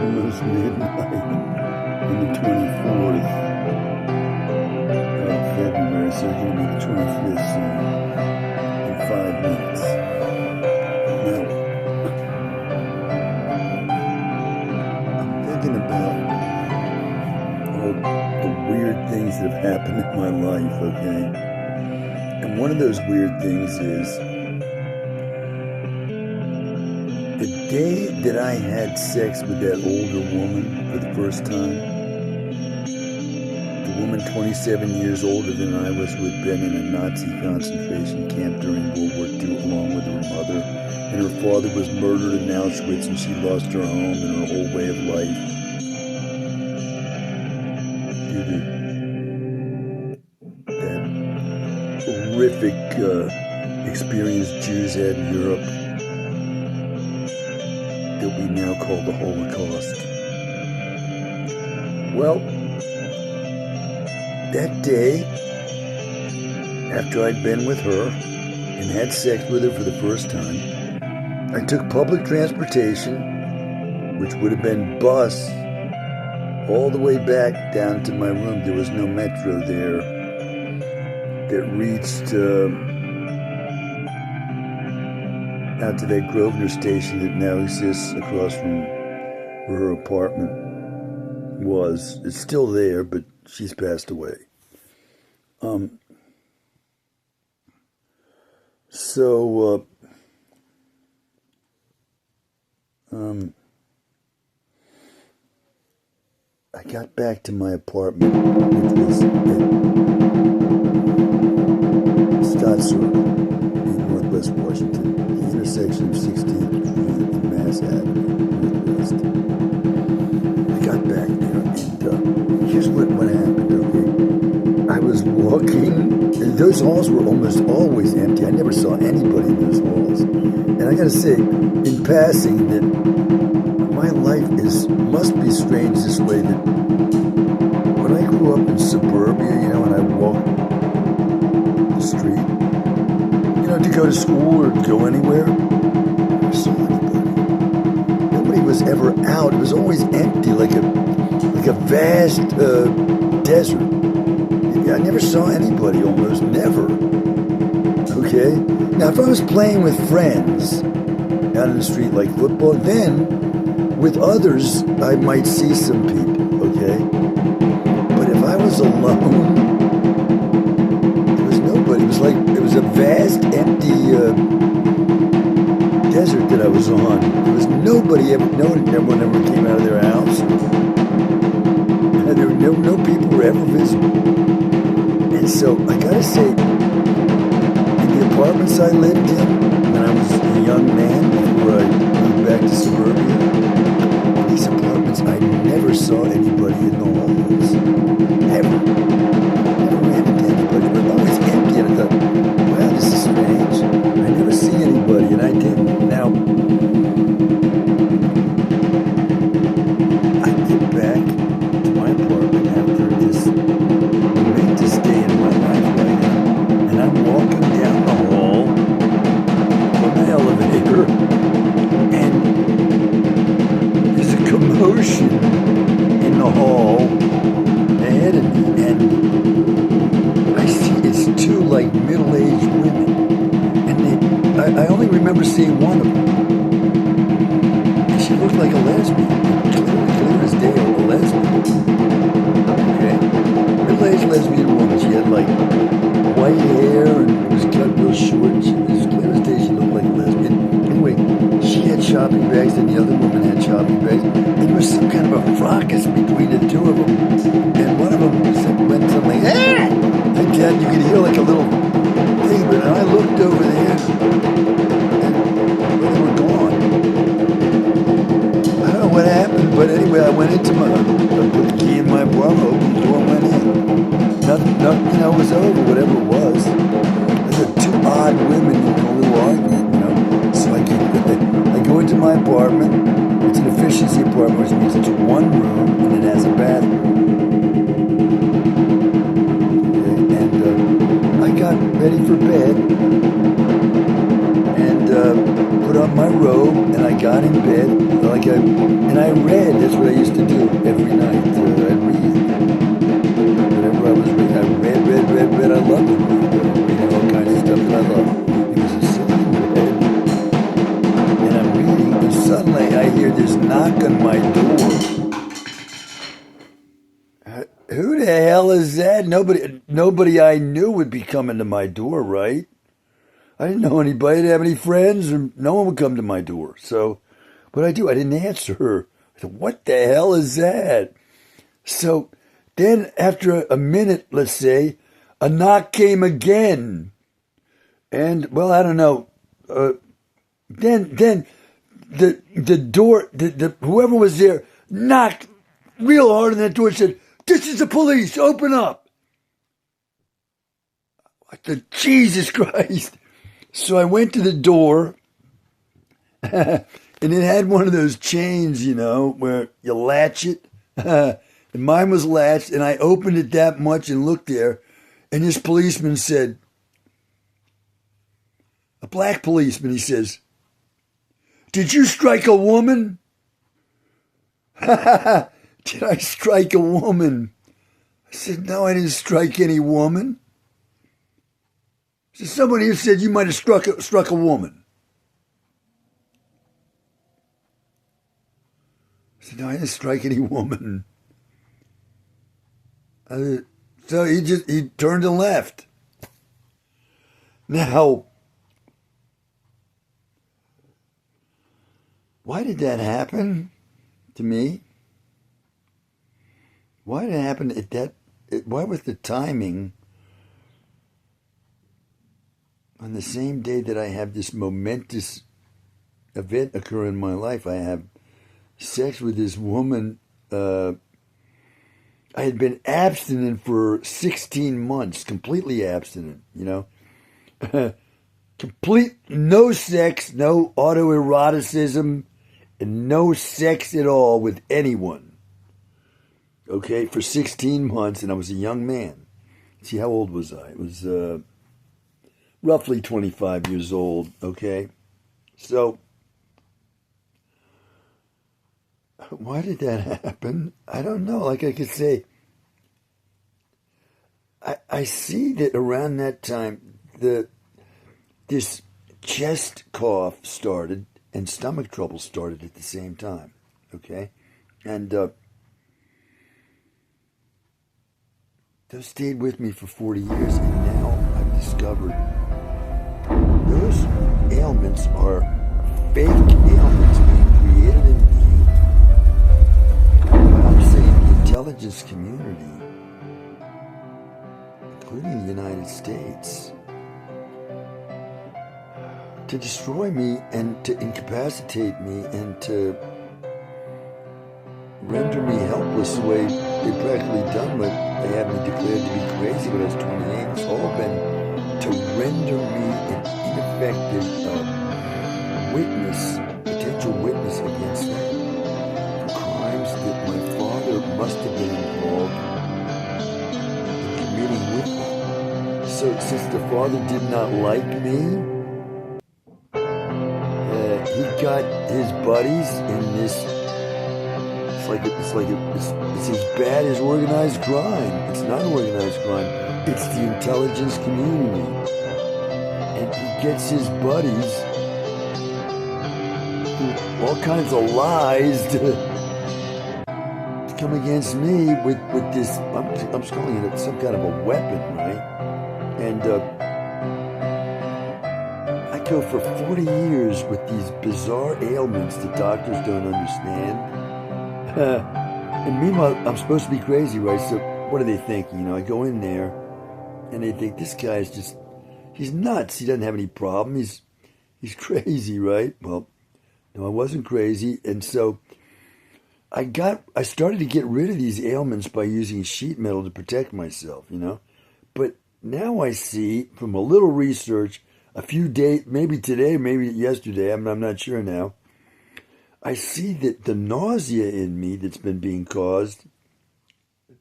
almost midnight on the 24th of February, so it's going to be the 25th soon, in 5 minutes. Now, I'm thinking about all the weird things that have happened in my life, okay? And one of those weird things is the day that I had sex with that older woman for the first time, the woman 27 years older than I was, who had been in a Nazi concentration camp during World War II along with her mother, and her father was murdered in Auschwitz, and she lost her home and her whole way of life due to that horrific experience Jews had in Europe that we now call the Holocaust. Well, that day, after I'd been with her and had sex with her for the first time, I took public transportation, which would have been bus, all the way back down to my room. There was no metro there that reached out to that Grosvenor station that now exists across from where her apartment was. It's still there, but she's passed away. I got back to my apartment, which was at Scott Circle in Northwest Washington, the intersection of 16th Street and Mass Avenue, Northwest. I got back there, and here's what happened, okay? I was walking, and those halls were almost always empty. I never saw anybody in those halls. And I gotta say, in passing, that my life must be strange this way, that when I grew up in suburbia, and I walked the street, to go to school or go anywhere, I never saw anybody. Nobody was ever out. It was always empty, like a vast desert. I never saw anybody, almost never. Okay? Now, if I was playing with friends out in the street, like football, then with others, I might see some people, okay? But if I was alone, there was nobody. It was a vast, empty desert that I was on. There was nobody no one ever came out of their house. There were no people were ever visible. And so, I gotta say, in the apartments I lived in when I was a young man, before I moved back to suburbia, these apartments, I never saw anybody in the halls. Ever. Never ran into anybody. They were always empty, and I thought, wow, this is strange. I never see anybody, and I didn't. Now, I get back to my apartment after this momentous day in my life right now, and I'm walking down the hall from the elevator, and there's a commotion in the hall ahead of me, and I see it's two middle-aged women, and I only remember seeing one of them, and she looked like a lesbian, clear as day, a lesbian. Okay, middle-aged lesbian woman. She had white hair and it was cut real short. She was clear as day. She looked like a lesbian. Anyway, she had shopping bags and the other woman had shopping bags. And there was some kind of a fracas between the two of them. And one of them went something, ah! And you could hear like a little thing. But I looked over there and they were gone. I don't know what happened, but anyway, I went into I put the key in my apartment, opened the door, and went in. Nothing, it was over, whatever it was. There were two odd women in a little argument, So I go into my apartment. It's an efficiency apartment, which means it's one room and it has a bathroom. Okay, and I got ready for bed, and put on my robe, and I got in bed, and I read. That's what I used to do every night. I'd read. Whenever I was reading, I read. I loved to read. Reading all kinds of stuff that I loved. It was a sitting in bed, and I'm reading, and suddenly I hear this knock on my door. Who the hell is that? Nobody I knew would be coming to my door, right? I didn't know anybody. I didn't have any friends, and no one would come to my door. So, what I do? I didn't answer her. I said, "What the hell is that?" So, then after a minute, let's say, a knock came again, and well, I don't know. Then the door, whoever was there knocked real hard on that door and said, "This is the police. Open up." I said, Jesus Christ. So I went to the door, and it had one of those chains, where you latch it. And mine was latched, and I opened it that much and looked there, and this policeman said, a black policeman, he says, "Did you strike a woman?" Did I strike a woman? I said, "No, I didn't strike any woman." So somebody here said you might have struck a woman. I said, "No, I didn't strike any woman." So he turned and left. Now, why did that happen to me? Why did it happen at that? Why was the timing on the same day that I have this momentous event occur in my life? I have sex with this woman. I had been abstinent for 16 months, completely abstinent, Complete, no sex, no autoeroticism, and no sex at all with anyone. Okay, for 16 months, and I was a young man. See, how old was I? I was roughly 25 years old, okay? So, why did that happen? I don't know. Like I could say, I see that around that time, this chest cough started and stomach trouble started at the same time, okay? And those stayed with me for 40 years, and now I've discovered those ailments are fake ailments being created in me. I'm saying the intelligence community, including the United States, to destroy me and to incapacitate me and to render me helpless the way they've practically done what they have me declared to be crazy when I was 28. It's all been to render me an ineffective potential witness against them for crimes that my father must have been involved in committing with me. So since the father did not like me, he got his buddies in this. It's as bad as organized crime. It's not organized crime. It's the intelligence community. And he gets his buddies through all kinds of lies to come against me with this. I'm calling it some kind of a weapon, right? And I go for 40 years with these bizarre ailments that doctors don't understand. And meanwhile, I'm supposed to be crazy, right? So what are they thinking? I go in there and they think this guy's he's nuts. He doesn't have any problem. He's crazy, right? Well, no, I wasn't crazy. And so I started to get rid of these ailments by using sheet metal to protect myself, But now I see from a little research, a few days, maybe today, maybe yesterday, I'm not sure now, I see that the nausea in me that's been being caused,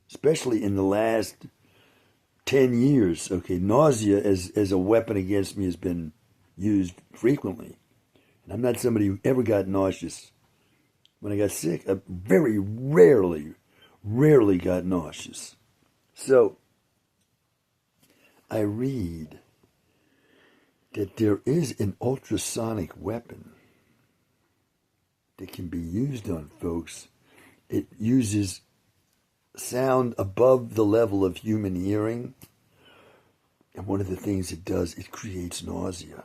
especially in the last 10 years, okay, nausea as a weapon against me has been used frequently. And I'm not somebody who ever got nauseous. When I got sick, I very rarely got nauseous. So I read that there is an ultrasonic weapon that can be used on folks. It uses sound above the level of human hearing. And one of the things it does, it creates nausea.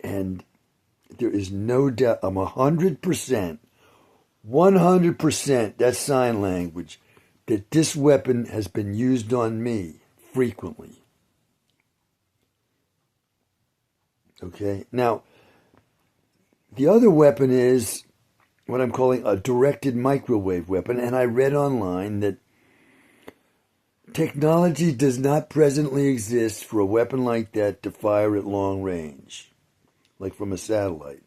And there is no doubt, I'm 100%, that's sign language, that this weapon has been used on me frequently. Okay? Now, the other weapon is what I'm calling a directed microwave weapon, and I read online that technology does not presently exist for a weapon like that to fire at long range, like from a satellite.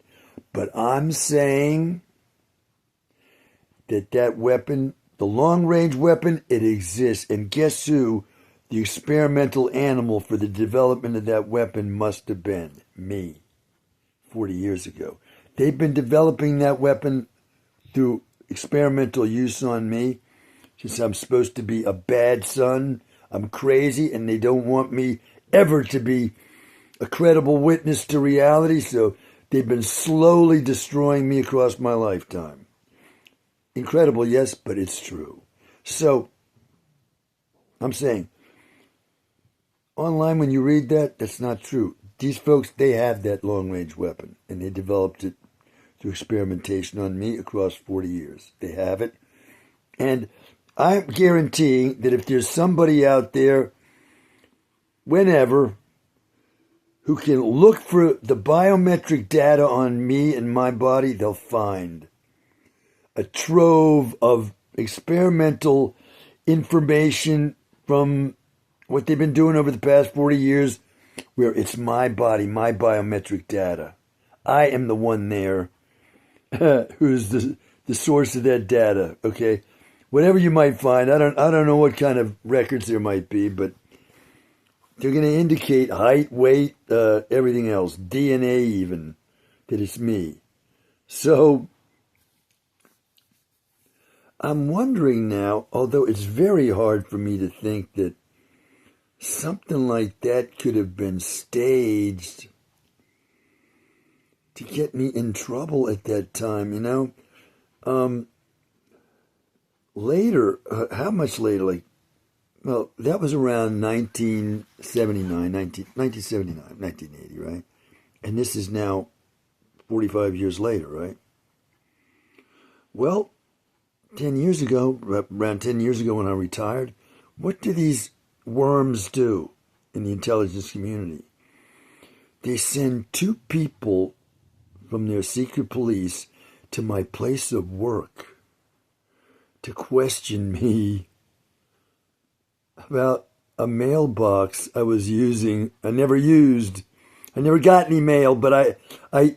But I'm saying that weapon, the long-range weapon, it exists. And guess who the experimental animal for the development of that weapon must have been? Me, 40 years ago. They've been developing that weapon through experimental use on me since I'm supposed to be a bad son. I'm crazy, and they don't want me ever to be a credible witness to reality, so they've been slowly destroying me across my lifetime. Incredible, yes, but it's true. So, I'm saying, online when you read that, that's not true. These folks, they have that long-range weapon, and they developed it through experimentation on me across 40 years. They have it. And I'm guaranteeing that if there's somebody out there, whenever, who can look for the biometric data on me and my body, they'll find a trove of experimental information from what they've been doing over the past 40 years, where it's my body, my biometric data. I am the one there who's the source of that data, okay? Whatever you might find, I don't know what kind of records there might be, but they're going to indicate height, weight, everything else, DNA even, that it's me. So I'm wondering now, although it's very hard for me to think that something like that could have been staged to get me in trouble at that time, you know? Later, how much later? Like, well, that was around 1980, right? And this is now 45 years later, right? Well, 10 years ago, around 10 years ago when I retired, what do these worms do in the intelligence community? They send two people from their secret police to my place of work to question me about a mailbox I was using. I never got any mail, but I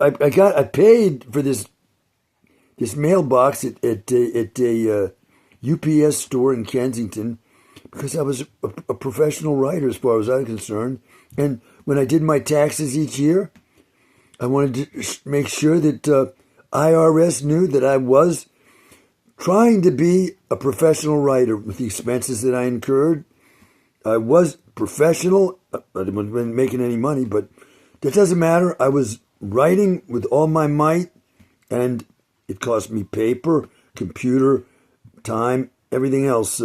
paid for this mailbox at a UPS store in Kensington because I was a professional writer as far as I'm concerned. And when I did my taxes each year, I wanted to make sure that IRS knew that I was trying to be a professional writer with the expenses that I incurred. I was professional. I wasn't making any money, but that doesn't matter. I was writing with all my might, and it cost me paper, computer, time, everything else.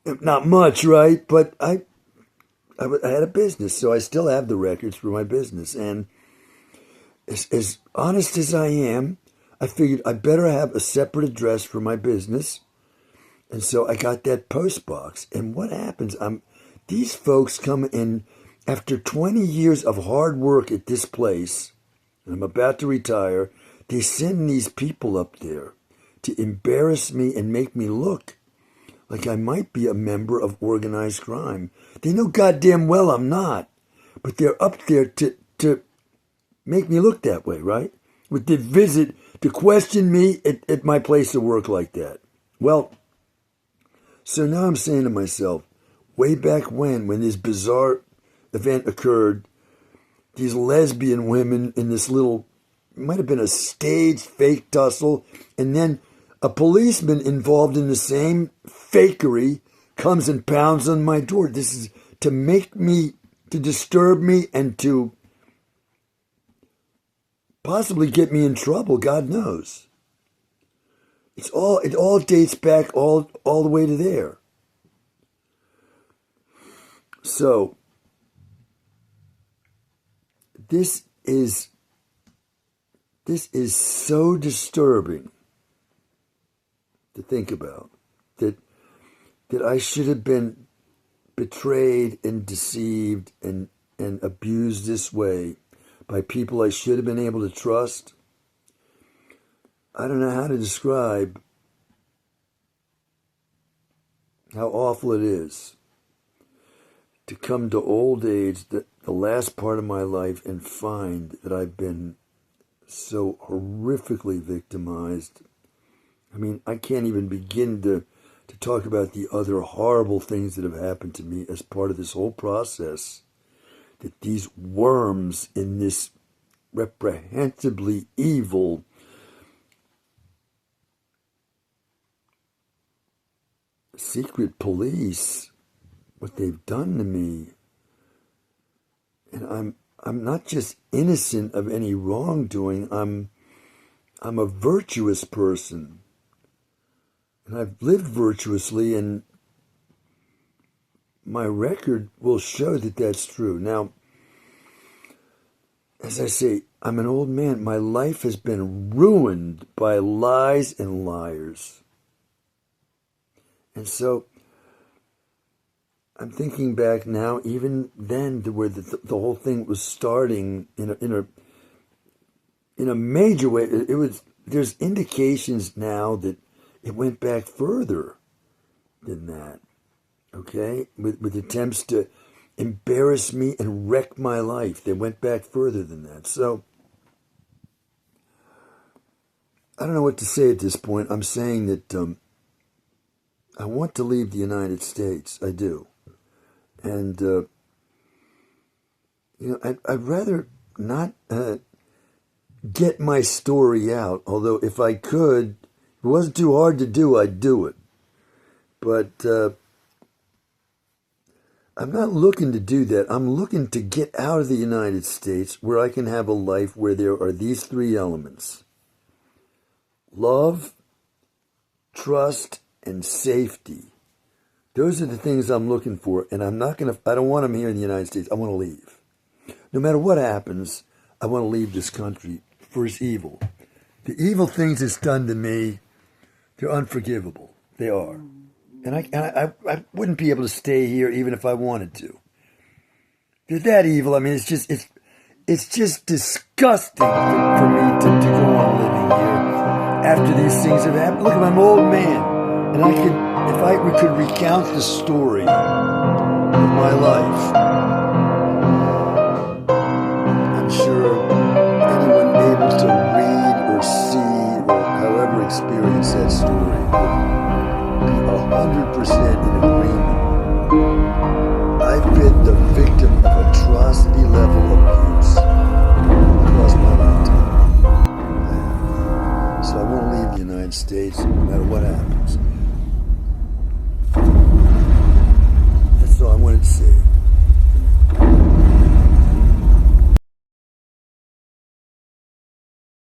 Not much, right? But I had a business, so I still have the records for my business. And as honest as I am, I figured I better have a separate address for my business. And so I got that post box. And what happens? These folks come in after 20 years of hard work at this place, and I'm about to retire. They send these people up there to embarrass me and make me look like I might be a member of organized crime. They know goddamn well I'm not, but they're up there to make me look that way, right? With the visit to question me at my place of work like that. Well, so now I'm saying to myself, way back when this bizarre event occurred, these lesbian women in this little, might have been a staged fake tussle, and then a policeman involved in the same fakery comes and pounds on my door. This is to make me, to disturb me, and to possibly get me in trouble, God knows. It all dates back all the way to there. So, this is so disturbing to think about, that I should have been betrayed and deceived and abused this way by people I should have been able to trust. I don't know how to describe how awful it is to come to old age, the last part of my life, and find that I've been so horrifically victimized. I mean, I can't even begin to talk about the other horrible things that have happened to me as part of this whole process. That these worms in this reprehensibly evil secret police, what they've done to me. And I'm not just innocent of any wrongdoing. I'm a virtuous person. And I've lived virtuously, and my record will show that that's true. Now, as I say, I'm an old man. My life has been ruined by lies and liars. And so I'm thinking back now, even then, to where the whole thing was starting in a major way. There's indications now that it went back further than that. Okay, with attempts to embarrass me and wreck my life, they went back further than that. So I don't know what to say at this point. I'm saying that I want to leave the United States. I do. And, I'd rather not get my story out. Although if I could, if it wasn't too hard to do, I'd do it. But I'm not looking to do that. I'm looking to get out of the United States where I can have a life where there are these three elements: love, trust, and safety. Those are the things I'm looking for, and I don't want them here in the United States. I want to leave. No matter what happens, I want to leave this country for its evil. The evil things it's done to me, they're unforgivable. They are. And I wouldn't be able to stay here even if I wanted to. They're that evil. I mean, it's just disgusting for me to go on living here after these things have happened. Look, I'm an old man, and we could recount the story of my life, I'm sure anyone able to read or see or however experience that story would be 100% in agreement. I've been the victim of atrocity level abuse across my lifetime. So I won't leave the United States no matter what happens.